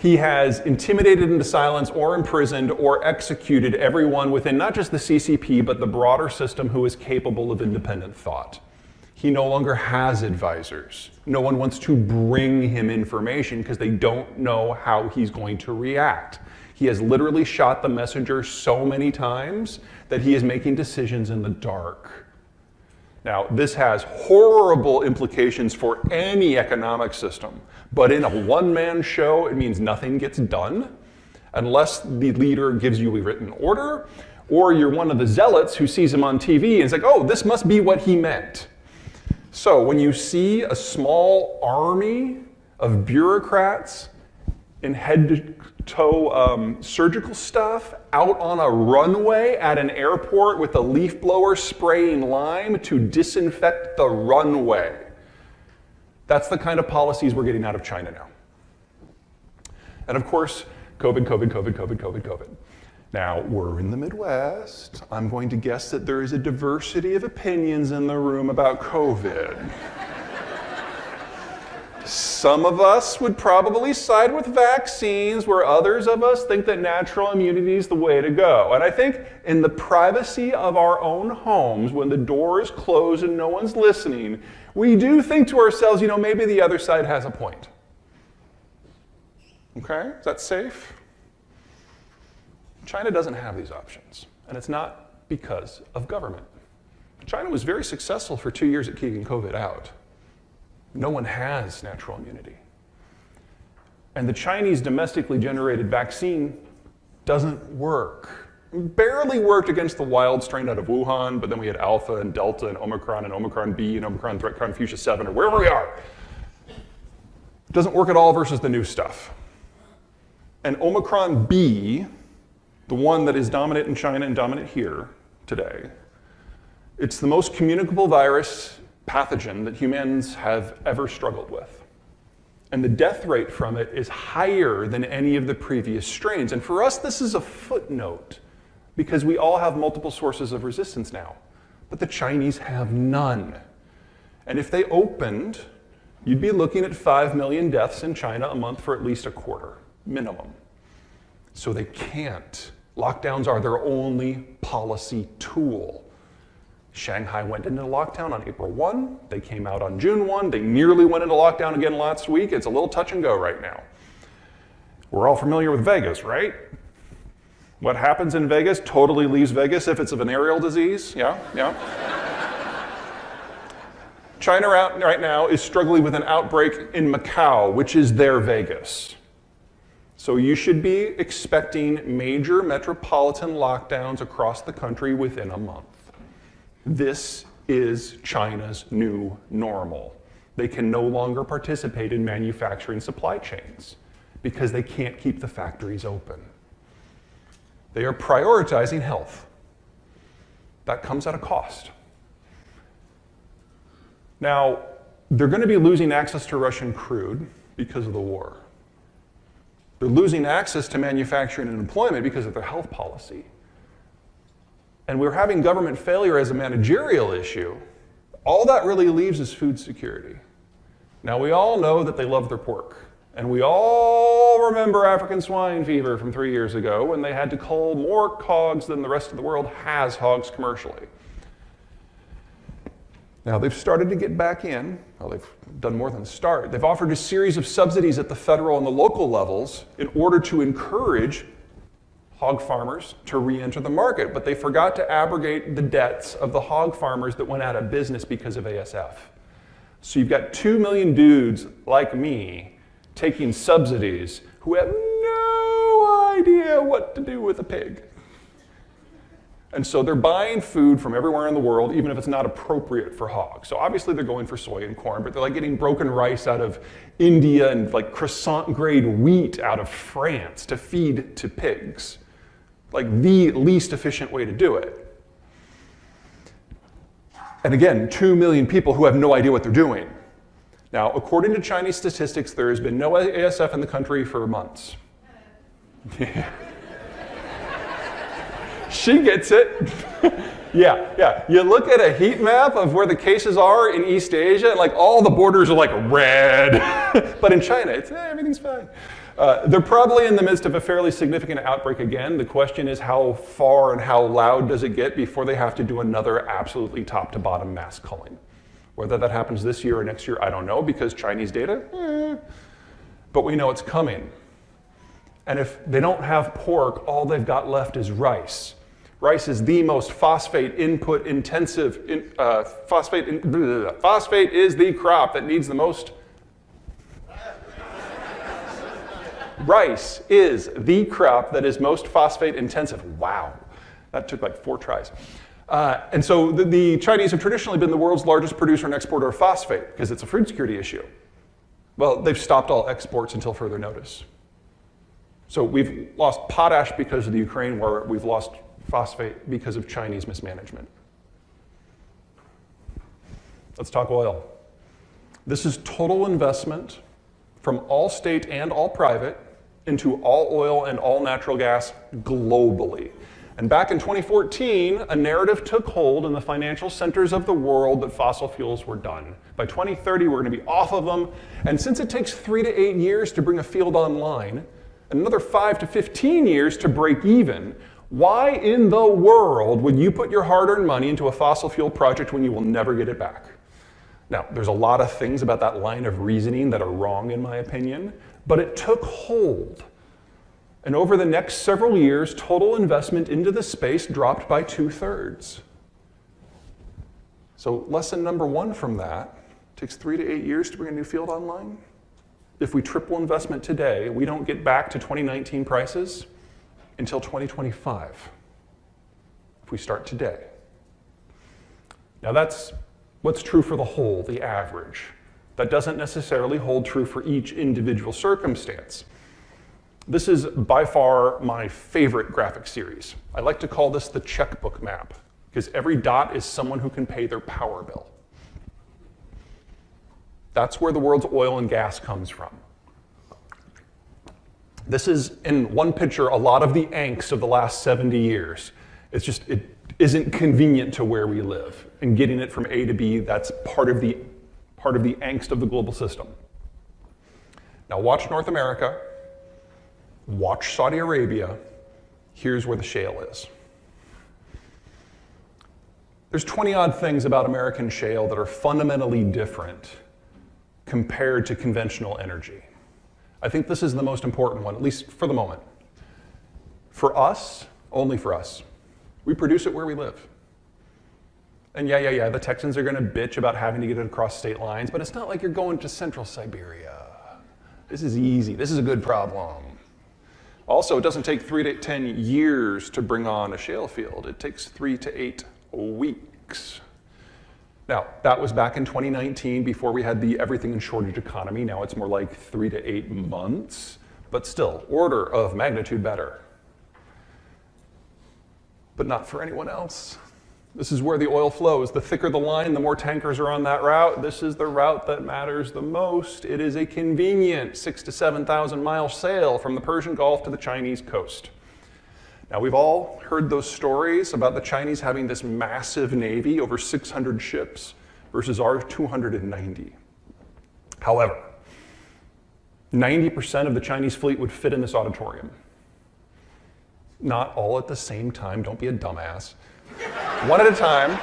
He has intimidated into silence or imprisoned or executed everyone within not just the CCP, but the broader system who is capable of independent thought. He no longer has advisors. No one wants to bring him information because they don't know how he's going to react. He has literally shot the messenger so many times that he is making decisions in the dark. Now, this has horrible implications for any economic system, but in a one-man show, it means nothing gets done unless the leader gives you a written order, or you're one of the zealots who sees him on TV and is like, oh, this must be what he meant. So when you see a small army of bureaucrats in head-to-toe surgical stuff out on a runway at an airport with a leaf blower spraying lime to disinfect the runway, that's the kind of policies we're getting out of China now. And of course, COVID. Now, we're in the Midwest. I'm going to guess that there is a diversity of opinions in the room about COVID. Some of us would probably side with vaccines, where others of us think that natural immunity is the way to go. And I think in the privacy of our own homes, when the door is closed and no one's listening, we do think to ourselves, you know, maybe the other side has a point. Okay? Is that safe? China doesn't have these options, and it's not because of government. China was very successful for 2 years at keeping COVID out. No one has natural immunity. And the Chinese domestically generated vaccine doesn't work. It barely worked against the wild strain out of Wuhan, but then we had Alpha and Delta and Omicron B and Omicron Threat Confucius 7 or wherever we are. It doesn't work at all versus the new stuff. And Omicron B, the one that is dominant in China and dominant here today, it's the most communicable virus pathogen that humans have ever struggled with. And the death rate from it is higher than any of the previous strains. And for us, this is a footnote because we all have multiple sources of resistance now. But the Chinese have none. And if they opened, you'd be looking at 5 million deaths in China a month for at least a quarter, minimum. So they can't. Lockdowns are their only policy tool. Shanghai went into lockdown on April 1. They came out on June 1. They nearly went into lockdown again last week. It's a little touch and go right now. We're all familiar with Vegas, right? What happens in Vegas totally leaves Vegas if it's a venereal disease. Yeah. China right now is struggling with an outbreak in Macau, which is their Vegas. So you should be expecting major metropolitan lockdowns across the country within a month. This is China's new normal. They can no longer participate in manufacturing supply chains because they can't keep the factories open. They are prioritizing health. That comes at a cost. Now, they're going to be losing access to Russian crude because of the war. They're losing access to manufacturing and employment because of their health policy. And we're having government failure as a managerial issue. All that really leaves is food security. Now, we all know that they love their pork. And we all remember African swine fever from 3 years ago when they had to cull more hogs than the rest of the world has hogs commercially. Now, they've started to get back in. Well, they've done more than start. They've offered a series of subsidies at the federal and the local levels in order to encourage hog farmers to re-enter the market, but they forgot to abrogate the debts of the hog farmers that went out of business because of ASF. So you've got 2 million dudes like me taking subsidies who have no idea what to do with a pig. And so they're buying food from everywhere in the world, even if it's not appropriate for hogs. So obviously they're going for soy and corn, but they're like getting broken rice out of India and like croissant grade wheat out of France to feed to pigs. Like the least efficient way to do it. And again, 2 million people who have no idea what they're doing. Now, according to Chinese statistics, there has been no ASF in the country for months. She gets it. Yeah. You look at a heat map of where the cases are in East Asia, and like all the borders are like red. But in China, it's everything's fine. They're probably in the midst of a fairly significant outbreak again. The question is how far and how loud does it get before they have to do another absolutely top to bottom mass culling. Whether that happens this year or next year, I don't know, because Chinese data, but we know it's coming. And if they don't have pork, all they've got left is rice. Rice is the most phosphate input intensive, phosphate is the crop that needs the most. Rice is the crop that is most phosphate intensive. Wow, that took like 4 tries. And so the Chinese have traditionally been the world's largest producer and exporter of phosphate because it's a food security issue. Well, they've stopped all exports until further notice. So we've lost potash because of the Ukraine war. We've lost phosphate because of Chinese mismanagement. Let's talk oil. This is total investment from all state and all private into all oil and all natural gas globally. And back in 2014, a narrative took hold in the financial centers of the world that fossil fuels were done. By 2030, we're going to be off of them. And since it takes 3 to 8 years to bring a field online, another 5 to 15 years to break even, why in the world would you put your hard-earned money into a fossil fuel project when you will never get it back? Now, there's a lot of things about that line of reasoning that are wrong in my opinion, but it took hold. And over the next several years, total investment into the space dropped by 2/3. So lesson number 1 from that, it takes 3 to 8 years to bring a new field online. If we triple investment today, we don't get back to 2019 prices until 2025, if we start today. Now that's what's true for the whole, the average. That doesn't necessarily hold true for each individual circumstance. This is by far my favorite graphic series. I like to call this the checkbook map, because every dot is someone who can pay their power bill. That's where the world's oil and gas comes from. This is, in one picture, a lot of the angst of the last 70 years. It's just, it isn't convenient to where we live. And getting it from A to B, that's part of the angst of the global system. Now watch North America, watch Saudi Arabia. Here's where the shale is. There's 20-odd things about American shale that are fundamentally different compared to conventional energy. I think this is the most important one, at least for the moment. For us, only for us, we produce it where we live. And yeah, the Texans are gonna bitch about having to get it across state lines, but it's not like you're going to central Siberia. This is easy, this is a good problem. Also, it doesn't take 3 to 10 years to bring on a shale field. It takes 3 to 8 weeks. Now, that was back in 2019 before we had the everything in shortage economy. Now it's more like 3 to 8 months, but still, order of magnitude better. But not for anyone else. This is where the oil flows. The thicker the line, the more tankers are on that route. This is the route that matters the most. It is a convenient 6,000 to 7,000 mile sail from the Persian Gulf to the Chinese coast. Now, we've all heard those stories about the Chinese having this massive navy, over 600 ships, versus our 290. However, 90% of the Chinese fleet would fit in this auditorium. Not all at the same time, don't be a dumbass. One at a time.